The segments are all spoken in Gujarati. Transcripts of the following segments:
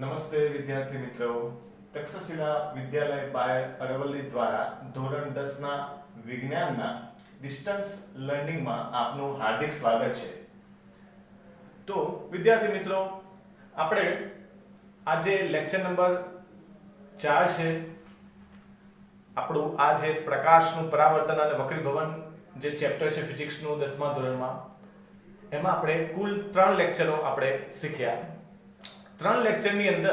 નમસ્તે વિદ્યાર્થી મિત્રો, તક્ષશિલા વિદ્યાલય બાય અરવલ્લી દ્વારા ધોરણ 10 ના વિજ્ઞાનના ડિસ્ટન્સ લર્નિંગમાં આપનું હાર્દિક સ્વાગત છે. તો વિદ્યાર્થી મિત્રો, આપણે આજે લેક્ચર નંબર 4 છે. આપણું આ જે પ્રકાશનું પરાવર્તન અને વક્રીભવન જે ચેપ્ટર છે ફિઝિક્સનું 10મા ધોરણમાં, એમાં આપણે કુલ 3 લેક્ચરો આપણે શીખ્યા. 3 લેક્ચરની અંદર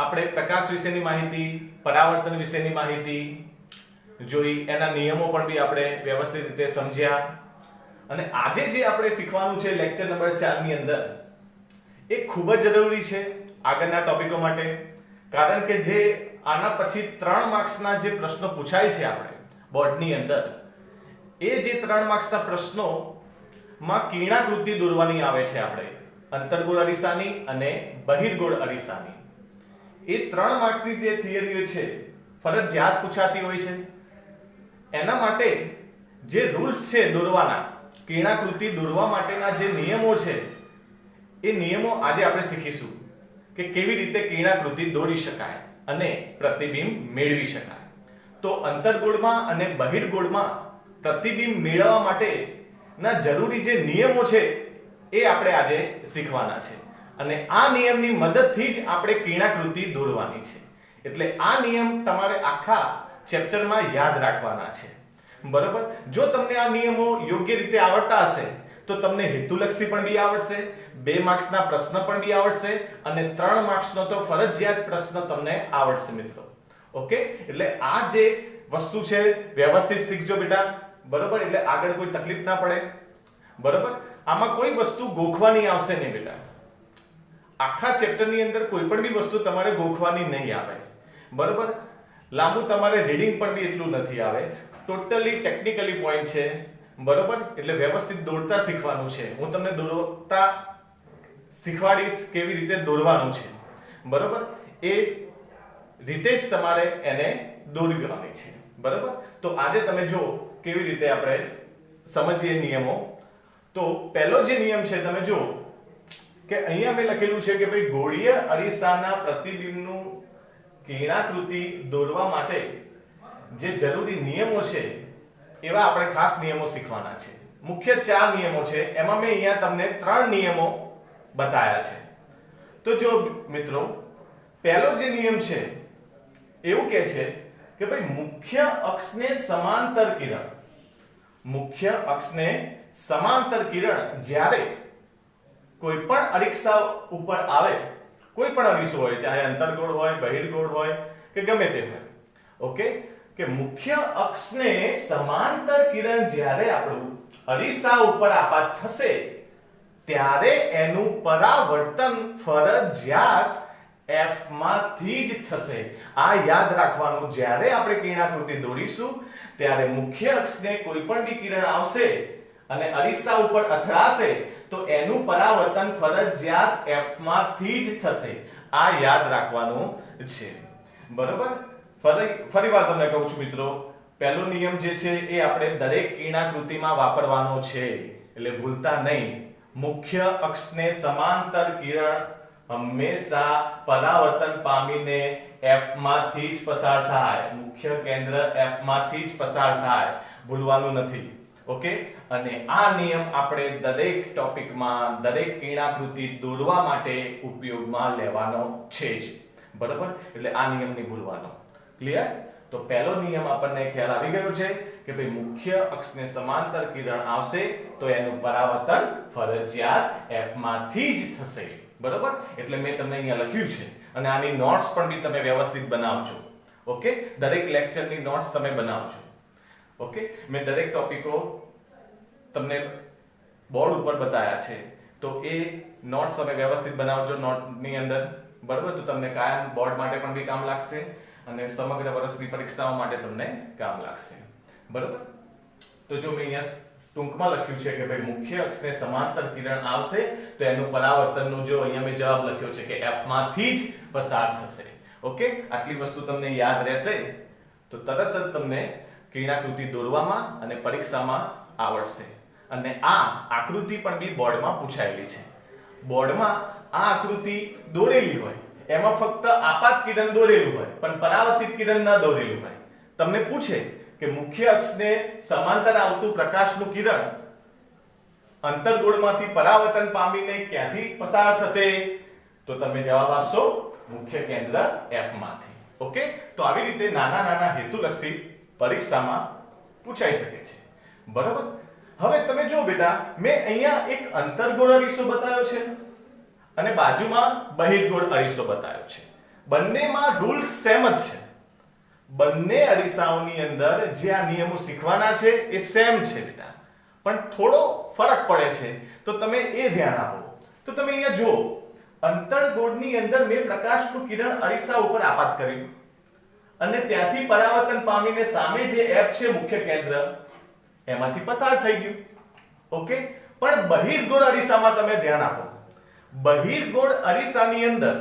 આપણે પ્રકાશ વિશેની માહિતી, પરાવર્તન વિશેની માહિતી જોઈ, એના નિયમો પણ બી આપણે વ્યવસ્થિત રીતે સમજ્યા. અને આજે જે આપણે શીખવાનું છે લેક્ચર નંબર 4 ની અંદર, એ ખૂબ જ જરૂરી છે આગળના ટોપિકો માટે. કારણ કે જે આના પછી 3 માર્ક્સના જે પ્રશ્નો પૂછાય છે આપણે બોર્ડની અંદર, એ જે 3 માર્ક્સના પ્રશ્નોમાં કિરણાકૃતિ દોરવાની આવે છે આપણે, અંતર્ગોળ અરીસાની અને બહિર્ગોળ અરીસાની. એ 3 માર્ક્સની જે થિયરીઓ છે ફરજિયાત પૂછાતી હોય છે. એના માટે જે રૂલ્સ છે દોરવાના, કિરણાકૃતિ દોરવા માટેના જે નિયમો છે, એ નિયમો આજે આપણે શીખીશું કે કેવી રીતે કિરણાકૃતિ દોરી શકાય અને પ્રતિબિંબ મેળવી શકાય. તો અંતર્ગોળમાં અને બહિર્ગોળમાં પ્રતિબિંબ મેળવવા માટેના જરૂરી જે નિયમો છે એ આપણે આજે શીખવાના છે. અને આ નિયમની મદદથી જ આપણે કિરણાકૃતિ દોરવાની છે. એટલે આ નિયમ તમારે આખા ચેપ્ટરમાં યાદ રાખવાના છે. બરાબર? જો તમને આ નિયમો યોગ્ય રીતે આવડતા હશે તો તમને હેતુલક્ષી પણ બી આવડશે, 2 માર્ક્સના પ્રશ્ન પણ બી આવડશે અને 3 માર્ક્સનો તો ફરજિયાત પ્રશ્ન તમને આવડશે મિત્રો. ઓકે? એટલે આ જે વસ્તુ છે વ્યવસ્થિત શીખજો બેટા. બરાબર? એટલે આગળ કોઈ તકલીફ ના પડે. બરાબર? આમાં કોઈ વસ્તુ ગોખવાની આવશે નહીં બેટા. આખા ચેપ્ટરની અંદર કોઈ પણ બી વસ્તુ તમારે ગોખવાની નહીં આવે. બરાબર? લાંબુ તમારે રીડિંગ પણ બી એટલું નથી આવે. ટોટલી ટેકનિકલી પોઈન્ટ છે. બરાબર? એટલે વ્યવસ્થિત દોરતા શીખવાનું છે. હું તમને દોરતા શીખવાડીશ કેવી રીતે દોરવાનું છે. બરાબર? એ રીતે જ તમારે એને દોરવાની છે. બરાબર? તો આજે તમે જો કેવી રીતે આપણે સમજીએ નિયમો. તો પહેલો જે નિયમ છે તમે જો કે અહીંયા મેં લખેલું છે કે ભાઈ ગોળીય અરીસાના પ્રતિબિંબનું કિરણાકૃતિ દોરવા માટે જે જરૂરી નિયમો છે એવા આપણે ખાસ નિયમો શીખવાના છે. મુખ્ય 4 નિયમો છે. એમાં મેં અહીંયા તમને 3 નિયમો બતાવ્યા છે. તો જો મિત્રો, પહેલો જે નિયમ છે એવું કહે છે કે ભાઈ મુખ્ય અક્ષને સમાંતર કિરણ, મુખ્ય અક્ષને સમાંતર કિરણ જ્યારે કોઈ પણ અરીસા ઉપર આવે, કોઈ પણ અરીસો હોય, ચાહે અંતર્ગોળ હોય, બહિર્ગોળ હોય કે ગમે તે હોય, ઓકે, કે મુખ્ય અક્ષને સમાંતર કિરણ જ્યારે આપણું અરીસા ઉપર આપાત થશે ત્યારે એનું પરાવર્તન ફરજિયાત f માંથી જ થશે. આ યાદ રાખવાનું. જ્યારે આપણે કિરણાકૃતિ દોરીશું ત્યારે મુખ્ય અક્ષને કોઈ પણ બી કિરણ આવશે અને અરીસા ઉપર અથડાશે તો એનું પરાવર્તન ફરજિયાત f માંથી જ થશે. આ યાદ રાખવાનું છે. બરોબર? ફરીવાર તમને કહું છું મિત્રો, પહેલો નિયમ જે છે એ આપણે દરેક કિરણાકૃતિમાં વાપરવાનો છે. એટલે ભૂલતા નહીં. મુખ્ય અક્ષને સમાંતર કિરણ હંમેશા પરાવર્તન પામીને f માંથી જ પસાર થાય. મુખ્ય કેન્દ્ર f માંથી જ પસાર થાય. ભૂલવાનું નથી. ઓકે? અને આ નિયમ આપણે દરેક ટોપિકમાં, દરેક કિરણાકૃતિ દોરવા માટે ઉપયોગમાં લેવાનો છે જ. બરાબર? એટલે આ નિયમ નહીં ભૂલવાનો. ક્લિયર? તો પહેલો નિયમ આપણને ખ્યાલ આવી ગયો છે કે ભાઈ મુખ્ય અક્ષને સમાંતર કિરણ આવશે તો એનું પરાવર્તન ફરજિયાત f માંથી જ થશે. બરાબર? એટલે મેં તમને અહીંયા લખ્યું છે. અને આની નોટ્સ પણ બી તમે વ્યવસ્થિત બનાવજો. ઓકે? દરેક લેક્ચરની નોટ્સ તમે બનાવજો. ઓકે? મેં દરેક ટોપિકો તમને બોર્ડ ઉપર બતાવ્યા છે, તો એ નોટ્સ તમે વ્યવસ્થિત બનાવજો નોટની અંદર. બરાબર? તો તમને કાયમ બોર્ડ માટે પણ બી કામ લાગશે અને સમગ્ર વર્ષની પરીક્ષાઓ માટે તમને કામ લાગશે. બરાબર? તો જો મેં અહીંયા ટૂંકમાં લખ્યું છે કે ભાઈ મુખ્ય અક્ષને સમાંતર કિરણ આવશે તો એનું પરાવર્તનનો જો અહીંયા મેં જવાબ લખ્યો છે કે f માંથી જ પસાર થશે. ઓકે? આટલી વસ્તુ તમને યાદ રહેશે તો તરત જ તમને કિરણાકૃતિ દોરવામાં અને પરીક્ષામાં આવડશે. અને આ આકૃતિ પણ બી બોર્ડમાં પૂછાયેલી છે. બોર્ડમાં આ આકૃતિ દોરેલી હોય એમાં ફક્ત આપાત કિરણ દોરેલું હોય પણ પરાવર્તિત કિરણ ન દોરેલું હોય. તમને પૂછે કે મુખ્ય અક્ષને સમાંતર આવતું પ્રકાશનું કિરણ અંતર્ગોળમાંથી પરાવર્તન પામીને ક્યાંથી પસાર થશે, તો તમે જવાબ આપશો મુખ્ય કેન્દ્ર F માંથી. ઓકે, તો આવી રીતે નાના નાના હેતુલક્ષી પરીક્ષામાં પૂછાઈ શકે છે. બરાબર. હવે તમે જો બેટા, મેં અહીંયા એક અંતર્ગોળ અરીસો બતાવ્યો છે અને બાજુમાં બહિર્ગોળ અરીસો બતાવ્યો છે. બંનેમાં રૂલ્સ સેમ જ છે. બંને અરીસાઓની અંદર જે આ નિયમો શીખવાના છે એ સેમ છે બેટા, પણ થોડો ફરક પડે છે, તો તમે એ ધ્યાન આપો. તો તમે અહીંયા જુઓ, અંતર્ગોળની અંદર મેં પ્રકાશનું કિરણ અરીસા ઉપર આપાત કર્યું અને ત્યાંથી પરાવર્તન પામીને સામે જે F છે મુખ્ય કેન્દ્ર, એમાંથી પસાર થઈ ગયું. ઓકે, પણ બહિર્ગોળ અરીસામાં તમે ધ્યાન આપો. બહિર્ગોળ અરીસાની અંદર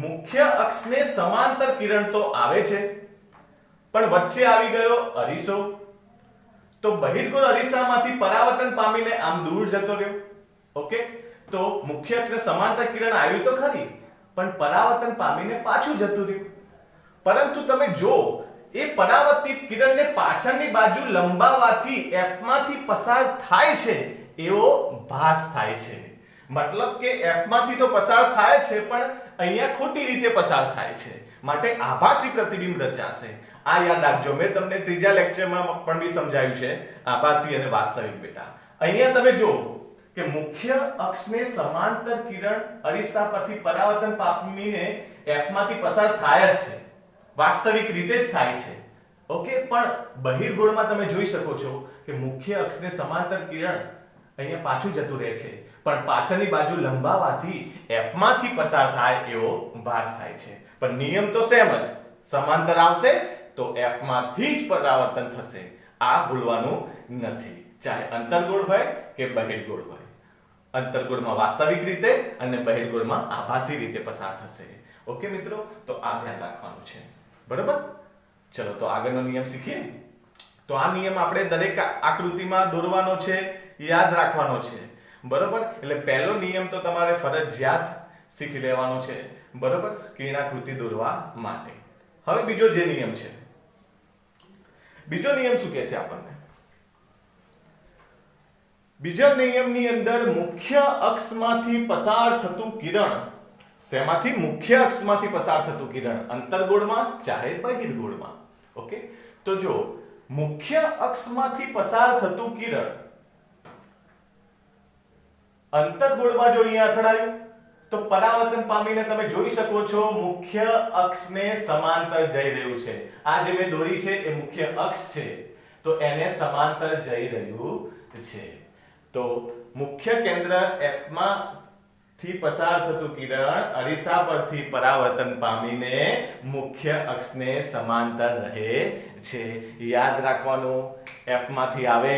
મુખ્ય અક્ષને સમાંતર કિરણ તો આવે છે, પણ વચ્ચે આવી ગયો અરીસો, તો બહિર્ગોળ અરીસામાંથી પરાવર્તન પામીને આમ દૂર જતો રહ્યો. ઓકે, તો મુખ્ય અક્ષને સમાંતર કિરણ આવ્યું તો ખરી, પણ પરાવર્તન પામીને પાછું જતું રહ્યું. પરંતુ તમે જો એ પરાવર્તિત કિરણને પાછળની બાજુ લંબાવવાથી F માંથી પસાર થાય છે એવો ભાસ થાય છે. મતલબ કે F માંથી તો પસાર થાય છે, પણ અહીંયા ખોટી રીતે પસાર થાય છે, માટે આભાસી પ્રતિબિંબ રચાશે. આ યાદ રાખજો, મેં તમને ત્રીજા લેક્ચરમાં પણ બી સમજાવ્યું છે આભાસી અને વાસ્તવિક. બેટા અહીંયા તમે જો કે મુખ્ય અક્ષને સમાંતર કિરણ અરીસા પરથી પરાવર્તન પામીને F માંથી પસાર થાય જ છે, વાસ્તવિક રીતે જ થાય છે. ઓકે, પણ બહિર્ગોળમાં તમે જોઈ શકો છો કે મુખ્ય અક્ષને સમાંતર કિરણ અહીંયા પાછું જતું રહે છે, પણ પાછળની બાજુ લંબાવવાથી F માંથી પસાર થાય એવો ભાસ થાય છે. પણ નિયમ તો સેમ જ, સમાંતર આવશે તો F માંથી જ પરાવર્તન થશે. આ ભૂલવાનું નથી, ચાહે અંતર્ગોળ હોય કે બહિર્ગોળ હોય. અંતર્ગોળમાં વાસ્તવિક રીતે અને બહિર્ગોળમાં આભાસી રીતે પસાર થશે. ઓકે મિત્રો, તો આ ધ્યાન રાખવાનું છે. બરાબર. ચલો તો આગળનો નિયમ શીખીએ. તો આ નિયમ આપણે દરેક આકૃતિમાં દોરવાનો છે, યાદ રાખવાનો છે. બરાબર. એટલે પહેલો નિયમ તો તમારે ફરજિયાત શીખી લેવાનો છે. બરાબર, કિરણાકૃતિ દોરવા માટે. હવે બીજો જે નિયમ છે, બીજો નિયમ શું કહે છે આપણને? બીજા નિયમની અંદર મુખ્ય અક્ષમાંથી પસાર થતું કિરણ, શેમાંથી? મુખ્ય અક્ષમાંથી પસાર થતું કિરણ અંતર્ગોળમાં ચાહે બહિર્ગોળમાં. ઓકે, તો જો મુખ્ય અક્ષમાંથી પસાર થતું કિરણ અંતર્ગોળમાં જો અહીંયા અથડાયું તો પરાવર્તન પામીને તમે જોઈ શકો છો મુખ્ય અક્ષને સમાંતર જઈ રહ્યું છે. આ જે મેં દોરી છે એ મુખ્ય અક્ષ છે, તો એને સમાંતર જઈ રહ્યું છે. તો મુખ્ય કેન્દ્ર F માંથી પસાર થતું કિરણ અરીસા પરથી પરાવર્તન પામીને મુખ્ય અક્ષને સમાંતર રહે છે. યાદ રાખવાનું, F માંથી આવે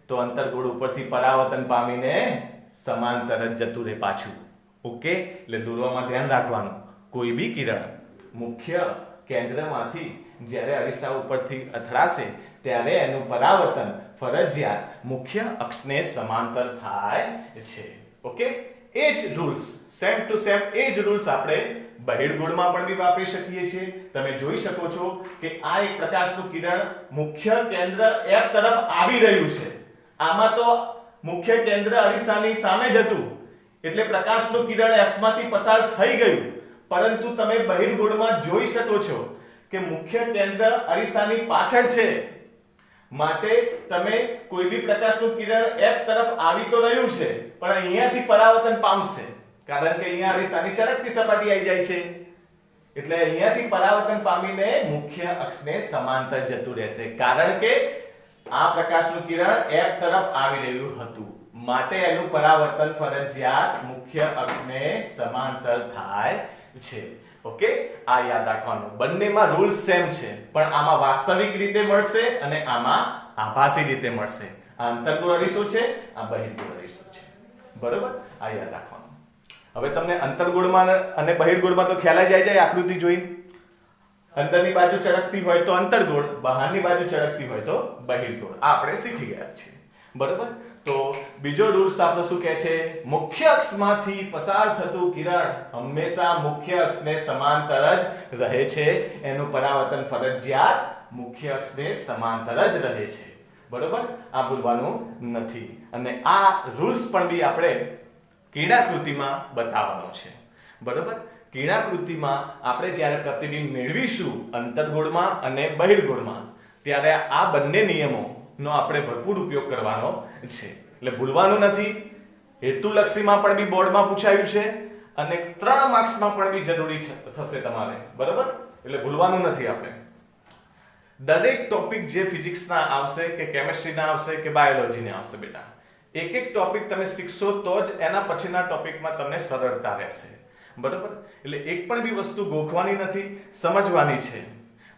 તો અંતર્ગોળ ઉપરથી પરાવર્તન પામીને સમાંતર જ જતું રહે પાછું. ઓકે, એટલે દોરવામાં ધ્યાન રાખવાનું, કોઈ બી કિરણ મુખ્ય કેન્દ્રમાંથી જ્યારે અરીસા ઉપરથી અથડાશે ત્યારે એનું પરાવર્તન ફરજિયાત મુખ્ય અક્ષને સમાંતર થાય છે. ઓકે, એ જ રૂલ્સ, સેમ ટુ સેમ એ જ રૂલ્સ આપણે બહિર્ગોળમાં પણ બી વાપરી શકીએ છીએ. તમે જોઈ શકો છો કે આ એક પ્રકાશનું કિરણ મુખ્ય કેન્દ્ર F તરફ આવી રહ્યું છે. આમાં તો મુખ્ય કેન્દ્ર અરીસાની સામે જ હતું, એટલે પ્રકાશનું કિરણ F માંથી પસાર થઈ ગયું. પરંતુ તમે બહિર્ગોળમાં જોઈ શકો છો કે મુખ્ય કેન્દ્ર અરીસાની પાછળ છે, માટે તમે કોઈ બી પ્રકાશનું કિરણ F તરફ આવી તો રહ્યું છે, પણ અહીંયાથી પરાવર્તન પામશે, કારણ કે અહીંયા અરીસાની ચળકતી સપાટી આવી જાય છે. એટલે અહીંયાથી પરાવર્તન પામીને મુખ્ય અક્ષને સમાંતર જતું રહેશે, કારણ કે આ પ્રકાશનું કિરણ F તરફ આવી રહ્યું હતું, માટે એનું પરાવર્તન ફરજિયાત મુખ્ય અક્ષને સમાંતર થાય છે. ઓકે, આ યાદ રાખવાનું. બંનેમાં રૂલ્સ સેમ છે, પણ આમાં વાસ્તવિક રીતે મળશે અને આમાં આભાસી રીતે મળશે. આ અંતર્ગોળ અરીસો છે, આ બહિર્ગોળ અરીસો છે. બરોબર, આ યાદ રાખવાનું. હવે તમને અંતર્ગોળમાં અને બહિર્ગોળમાં તો ખ્યાલ જ આવી જાય આકૃતિ જોઈને. અંદરની બાજુ ચળકતી હોય તો અંતર્ગોળ, બહારની બાજુ ચળકતી હોય તો બહિર્ગોળ. આ આપણે શીખી ગયા છીએ. બરોબર, તો બીજો રૂલ્સ આપણો શું કહે છે? મુખ્ય અક્ષમાંથી પસાર થતું કિરણ હંમેશા મુખ્ય અક્ષને સમાંતર જ રહે છે. એનું પરાવર્તન ફરજિયાત મુખ્ય અક્ષને સમાંતર જ રહે છે. બરોબર? આ ભૂલવાનું નથી. અને આ રૂલ્સ પણ બી આપણે કિરણાકૃતિમાં બતાવવાનો છે. બરોબર? કિરણાકૃતિમાં આપણે જ્યારે પ્રતિબિંબ મેળવીશું અંતર્ગોળમાં અને બહિર્ગોળમાં, ત્યારે આ બંને નિયમોનો આપણે ભરપૂર ઉપયોગ કરવાનો છે. એટલે ભૂલવાનું નથી. હેતુલક્ષીમાં પણ બી બોર્ડમાં પૂછાયું છે અને 3 માર્ક્સમાં પણ બી જરૂરી થશે તમારે. બરોબર? એટલે ભૂલવાનું નથી આપણે. દરેક ટોપિક જે ફિઝિક્સના આવશે કે કેમેસ્ટ્રીના આવશે કે બાયોલોજીના આવશે બેટા, એક એક ટોપિક તમે શીખશો તો જ એના પછીના ટોપિકમાં તમને સરળતા રહેશે. બરોબર? એટલે એક પણ બી વસ્તુ ગોખવાની નથી, સમજવાની છે.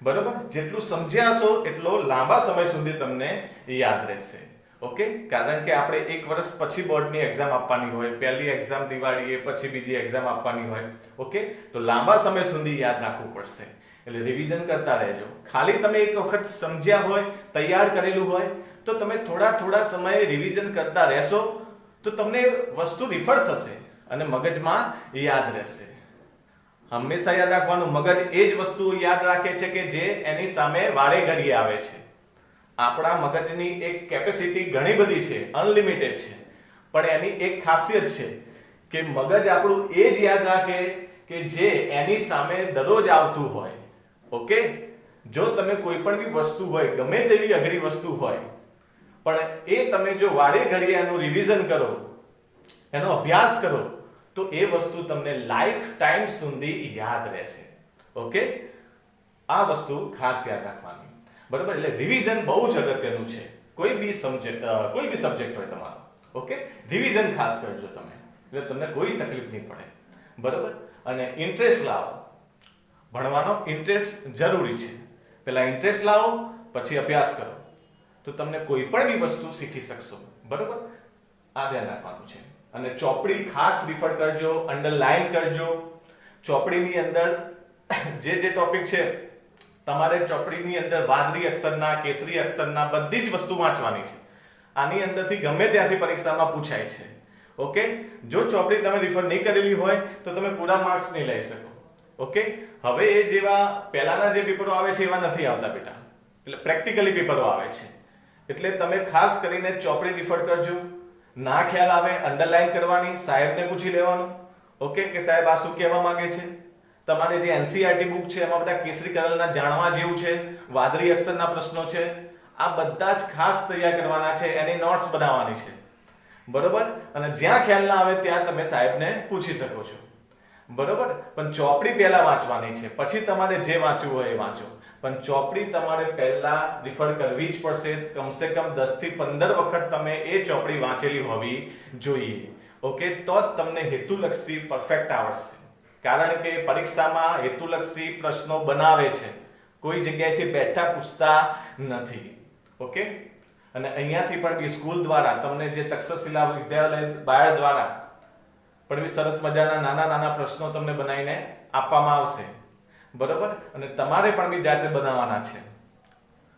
બરોબર? જેટલું સમજ્યા હશો એટલો લાંબા સમય સુધી તમને યાદ રહેશે. ઓકે? કારણ કે આપણે 1 વર્ષ પછી બોર્ડની એક્ઝામ આપવાની હોય, પહેલી એક્ઝામ દિવાળીએ, પછી બીજી એક્ઝામ આપવાની હોય. ઓકે? તો લાંબા સમય સુધી યાદ રાખવું પડશે. એટલે રિવિઝન કરતા રહેજો. ખાલી તમે એક વખત સમજ્યા હોય, તૈયાર કરેલું હોય, તો તમે થોડા સમયે રિવિઝન કરતા રહેશો તો તમને વસ્તુ રિફર થશે અને મગજમાં યાદ રહેશે. હંમેશા યાદ રાખવાનું, મગજ એ જ વસ્તુ યાદ રાખે છે કે જે એની સામે વારે ઘડીએ આવે છે. આપણા મગજની એક કેપેસિટી ઘણી બધી છે, અનલિમિટેડ છે, પણ એની એક ખાસિયત છે કે મગજ આપણું એ જ યાદ રાખે કે જે એની સામે દરરોજ આવતું હોય. ઓકે? જો તમે કોઈ પણ બી વસ્તુ હોય, ગમે તેવી અઘરી વસ્તુ હોય, પણ એ તમે જો વારે ઘડીએ એનું રિવિઝન કરો, એનો અભ્યાસ કરો, તો એ વસ્તુ તમને લાઈફ ટાઈમ સુધી યાદ રહેશે. ઓકે? આ વસ્તુ ખાસ યાદ રાખવાની. બરોબર? એટલે રિવિઝન બહુ જ અગત્યનું છે. કોઈ બી સબ્જેક્ટ હોય તમારો. ઓકે? રિવિઝન ખાસ કરજો તમે, એટલે તમને કોઈ તકલીફ નહીં પડે. બરોબર? અને ઇન્ટરેસ્ટ લાવો. ભણવાનો ઇન્ટરેસ્ટ જરૂરી છે. પહેલા ઇન્ટરેસ્ટ લાવો, પછી અભ્યાસ કરો, તો તમને કોઈ પણ બી વસ્તુ શીખી શકશો. બરોબર? આ ધ્યાન રાખવાનું છે. અને ચોપડી ખાસ રિફર કરજો, અંડરલાઈન કરજો. ચોપડીની અંદર જે ટોપિક છે, તમારે ચોપડીની અંદર વાદળી અક્ષરના, કેસરી અક્ષરના બધી જ વસ્તુ વાંચવાની છે. આની અંદરથી ગમે ત્યાંથી પરીક્ષામાં પૂછાય છે. ઓકે? જો ચોપડી તમે રિફર નહીં કરેલી હોય તો તમે પૂરા માર્ક્સ નહીં લઈ શકો. ઓકે? હવે એ જેવા પહેલાના જે પેપરો આવે છે એવા નથી આવતા બેટા. એટલે પ્રેક્ટિકલી પેપરો આવે છે. એટલે તમે ખાસ કરીને ચોપડી રિફર કરજો. ના ખ્યાલ આવે અંડરલાઈન કરવાની, સાહેબને પૂછી લેવાનું. ઓકે? કે સાહેબ આ શું કહેવા માંગે છે? તમારે જે એનસીઈઆરટી બુક છે એમાં બધા કેસરી કલરના જાણવા જેવું છે, વાદળી અક્ષરના પ્રશ્નો છે, આ બધા જ ખાસ તૈયાર કરવાના છે. એની નોટ્સ બનાવવાની છે. બરોબર? અને જ્યાં ખ્યાલ ના આવે ત્યાં તમે સાહેબને પૂછી શકો છો. બરોબર? પણ ચોપડી પહેલા વાંચવાની છે, પછી તમારે જે વાંચવું હોય એ વાંચો. પણ ચોપડી તમારે પહેલા રિફર કરવી જ પડશે. કમસે કમ 10 થી 15 વખત તમે એ ચોપડી વાંચેલી હોવી જોઈએ. ઓકે? તો જ તમને હેતુલક્ષી પરફેક્ટ આવડશે. કારણ કે પરીક્ષામાં હેતુલક્ષી પ્રશ્નો બનાવે છે, કોઈ જગ્યાએથી બેઠા પૂછતા નથી. ઓકે? અને અહીંયાથી પણ બી સ્કૂલ દ્વારા તમને જે તક્ષશિલા વિદ્યાલય બાયડ દ્વારા પણ બી સરસ મજાના નાના પ્રશ્નો તમને બનાવીને આપવામાં આવશે. બરોબર? અને તમારે પણ બી જાતે બનાવવાના છે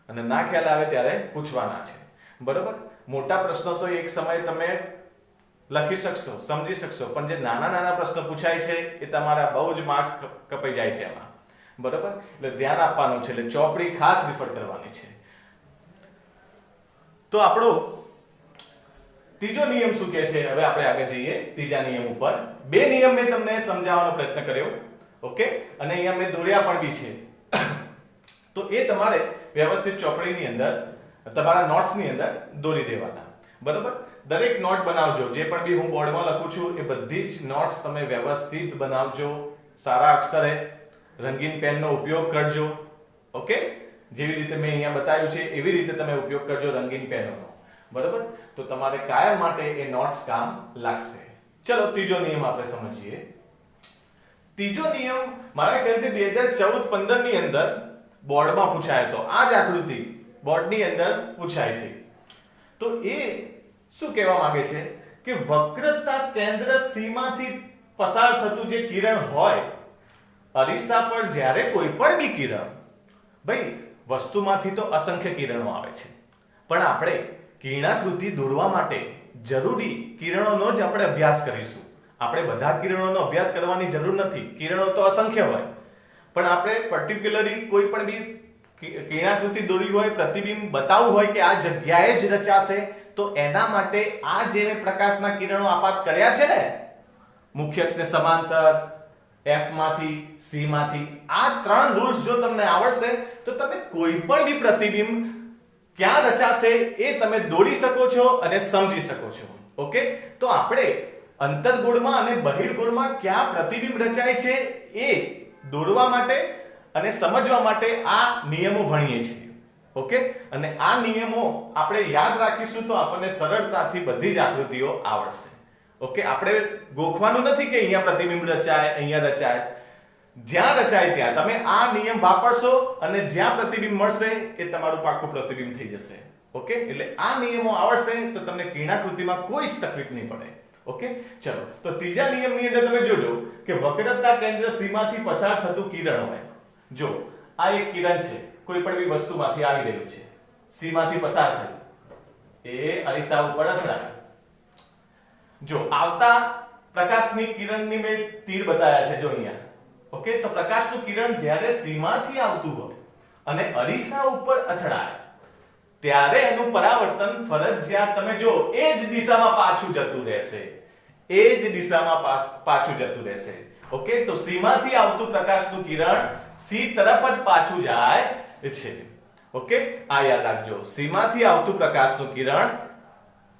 અને ના ખ્યાલ આવે ત્યારે પૂછવાના છે. બરોબર? મોટા પ્રશ્નો તો એક સમયે તમે લખી શકશો, સમજી શકશો, પણ જે નાના પ્રશ્નો પૂછાય છે એ તમારા બહુ જ માર્ક્સ કપાઈ જાય છે એમાં. બરોબર? એટલે ધ્યાન આપવાનું છે. એટલે ચોપડી ખાસ રિફર કરવાની છે. તો આપણો ત્રીજો નિયમ શું કહે છે? હવે આપણે આગળ જઈએ ત્રીજા નિયમ ઉપર. 2 નિયમ મેં તમને સમજાવવાનો પ્રયત્ન કર્યો. ઓકે? અને અહીંયા મેં દોર્યા પણ બી છે. તો એ તમારે વ્યવસ્થિત ચોપડીની અંદર, તમારા નોટ્સની અંદર દોરી દેવાના. બરોબર? દરેક નોટ બનાવજો. જે પણ બી હું બોર્ડમાં લખું છું એ બધી જ નોટ્સ તમે વ્યવસ્થિત બનાવજો. સારા અક્ષરે રંગીન પેનનો ઉપયોગ કરજો. ઓકે? જેવી રીતે મેં અહીંયા બતાવ્યું છે એવી રીતે તમે ઉપયોગ કરજો રંગીન પેનોનો. બરોબર? તો તમારે કાયમ માટે એ નોટ્સ કામ લાગશે. ચલો ત્રીજો નિયમ આપણે સમજીએ. ત્રીજો નિયમ મારા ખ્યાલથી 2014-15 ની અંદર બોર્ડમાં પૂછાયો હતો. આ જ આકૃતિ બોર્ડની અંદર પૂછાઈ હતી. તો એ શું કહેવા માંગે છે કે વક્રતા કેન્દ્ર સીમાથી પસાર થતું જે કિરણ હોય, અરીસા પર જ્યારે કોઈ પણ બી કિરણ, ભાઈ વસ્તુમાંથી તો અસંખ્ય કિરણો આવે છે, પણ આપણે કિરણાકૃતિ દોરવા માટે જરૂરી કિરણોનો જ આપણે અભ્યાસ કરીશું. આપણે બધા કિરણોનો અભ્યાસ કરવાની જરૂર નથી. કિરણો તો અસંખ્ય હોય, પણ આપણે પર્ટિક્યુલરલી કોઈ પણ બી કિરણાકૃતિ દોરવી હોય, પ્રતિબિંબ બતાવવું હોય કે આ જગ્યાએ જ રચાશે, તો એના માટે આ જે પ્રકાશના કિરણો આપાત કર્યા છે ને, મુખ્ય અક્ષને સમાંતર, F માંથી, C માંથી, આ 3 રૂલ્સ જો તમને આવડશે તો તમે કોઈ પણ બી પ્રતિબિંબ ક્યાં રચાશે એ તમે દોરી શકો છો અને સમજી શકો છો. ઓકે, તો આપણે અંતર્ગોળમાં અને બહિર્ગોળમાં ક્યાં પ્રતિબિંબ રચાય છે એ દોરવા માટે અને સમજવા માટે આ નિયમો ભણીએ છીએ. ઓકે, અને આ નિયમો આપણે યાદ રાખીશું તો આપણને સરળતાથી બધી જ આકૃતિઓ આવડશે. ઓકે, આપણે ગોખવાનું નથી કે અહીંયા પ્રતિબિંબ રચાય, અહીંયા રચાય. જ્યાં રચાય ત્યાં તમે આ નિયમ વાપરશો અને જ્યાં પ્રતિબિંબ મળશે એ તમારું પાક્કું પ્રતિબિંબ થઈ જશે. ઓકે, એટલે આ નિયમો આવડશે તો તમને કિરણાકૃતિમાં કોઈ જ તકલીફ નહીં પડે. ઓકે, ચલો તો ત્રીજા નિયમની અંદર તમે જોજો કે વક્રતા કેન્દ્ર C માંથી પસાર થતું કિરણ હોય. જો આ એક કિરણ છે, કોઈ પણ બી વસ્તુમાંથી આવી રહ્યું છે, C માંથી પસાર થયું, એ અરીસા ઉપર અથડાય. જો આવતા પ્રકાશની કિરણની મેં તીર બતાવ્યા છે, જો અહીંયા. ઓકે, તો પ્રકાશનું કિરણ જ્યારે C માંથી આવતું હોય અને અરીસા ઉપર અથડાય ત્યારે એનું પરાવર્તન ફરજિયાત તમે જો એ જ દિશામાં પાછું જતું રહેશે. એ જ દિશામાં પાછું જતું રહેશે. ઓકે, તો C માંથી આવતું પ્રકાશનું કિરણ C તરફ જ પાછું જાય છે. ઓકે, આ યાદ રાખજો. C માંથી આવતું પ્રકાશનું કિરણ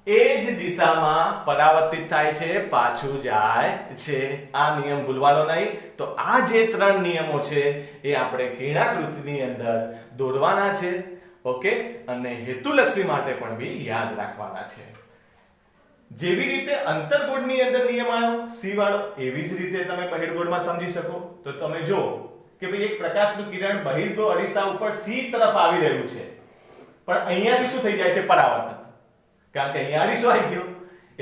એ જ દિશામાં પરાવર્તિત થાય છે, પાછું જાય છે. આ નિયમ ભૂલવાનો નહીં. તો આ જે 3 નિયમો છે એ આપણે કિરણાકૃતિની અંદર દોરવાના છે. ઓકે, અને હેતુલક્ષી માટે પણ બી યાદ રાખવાના છે. જેવી રીતે અંતર્ગોળની અંદર નિયમ આવ્યો C વાળો, એવી જ રીતે તમે બહિર્ગોળમાં સમજી શકો. તો તમે જો કે ભાઈ એક પ્રકાશનું કિરણ બહિર્ગોળ અરીસા ઉપર C તરફ આવી રહ્યું છે, પણ અહીંયાથી શું થઈ જાય છે? પરાવર્તન. કારણ કે અહીંયા અરીસો આવી ગયો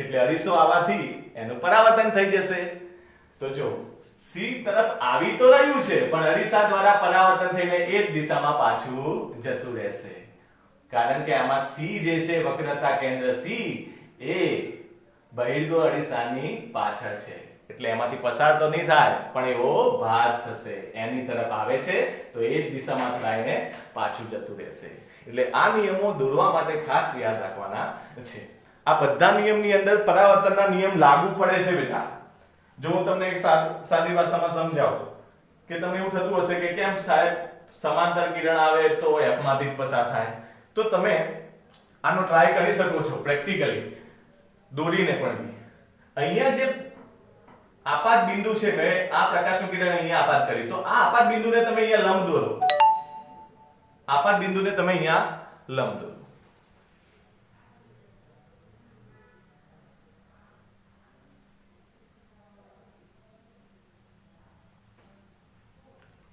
એટલે અરીસો આવવાથી એનું પરાવર્તન થઈ જશે. તો જો C તરફ આવી તો રહ્યું છે પણ અરીસા દ્વારા પરાવર્તન થઈને એ જ દિશામાં પાછું જતું રહેશે. કારણ કે આમાં C જે છે વક્રતા કેન્દ્ર C એ બહિર્ગોળ અરીસાની પાછળ છે, એટલે એમાંથી પસાર તો નહીં થાય પણ એવો ભાસ થશે. એની તરફ આવે છે તો એ જ દિશામાં થઈને પાછું જતું રહેશે. એટલે આ નિયમો દોરવા માટે ખાસ યાદ રાખવાના છે. આ બધા નિયમની અંદર પરાવર્તનના નિયમ લાગુ પડે છે બેટા. જો હું તમને એક સાદી ભાષામાં સમજાવું કે તમને એવું થતું હશે કે કેમ સાહેબ સમાંતર કિરણ આવે તો F માંથી જ પસાર થાય, તો તમે આનો ટ્રાય કરી શકો છો પ્રેક્ટિકલી દોરીને પણ. અહીંયા જે આપાત બિંદુ છે, મેં આ પ્રકાશનું કિરણ અહીંયા આપાત કરી, તો આ આપાત બિંદુને તમે અહીંયા લંબ દોરો. આપાત બિંદુને તમે અહીંયા લંબ દોરો.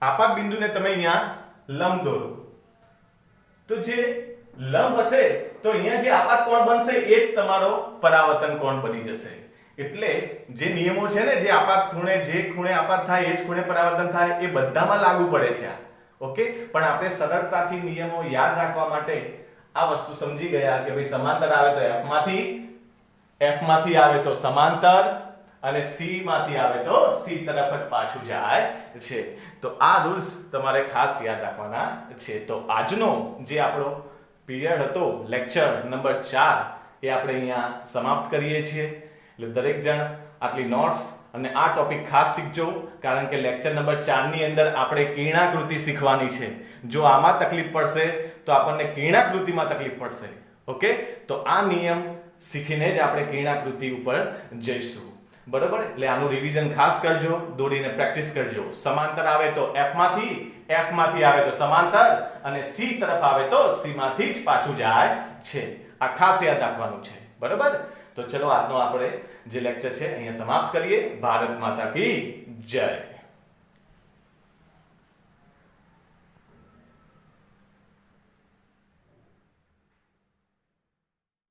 આપાત બિંદુને તમે અહીંયા લંબ દોરો. તો જે લંબ હશે તો અહીંયા જે આપાત કોણ બનશે એ જ તમારો પરાવર્તન કોણ બની જશે. એટલે જે નિયમો છે ને, જે આપાત ખૂણે જે ખૂણે આપાત થાય એ જ ખૂણે પરાવર્તન થાય, એ બધામાં લાગુ પડે છે. ઓકે, પણ આપણે સરળતાથી નિયમો યાદ રાખવા માટે આ વસ્તુ સમજી ગયા કે ભાઈ સમાંતર આવે તો F માંથી આવે તો સમાંતર અને C માંથી આવે તો C તરફ જ પાછું જાય છે. તો આ રૂલ્સ તમારે ખાસ યાદ રાખવાના છે. તો આજનો જે આપણો પીરિયડ હતો, લેક્ચર નંબર 4, એ આપણે અહીંયા સમાપ્ત કરીએ છીએ. એટલે દરેક જણ આટલી નોટ્સ અને આ ટોપિક ખાસ શીખજો, કારણ કે લેક્ચર નંબર 4 ની અંદર આપણે કિરણાકૃતિ શીખવાની છે. જો આમાં તકલીફ પડશે તો આપણને કિરણાકૃતિમાં તકલીફ પડશે. ઓકે, તો આ નિયમ શીખીને જ આપણે કિરણાકૃતિ ઉપર જઈશું. બરોબર? એટલે આનું રિવિઝન ખાસ કરજો, દોરીને પ્રેક્ટિસ કરજો. સમાંતર આવે તો F માંથી આવે તો સમાંતર અને C તરફ આવે તો C માંથી જ પાછું જાય છે. આ ખાસ યાદ રાખવાનું છે. બરોબર? તો ચલો આજનો આપણે જે લેક્ચર છે અહીંયા સમાપ્ત કરીએ. ભારત માતા કી જય.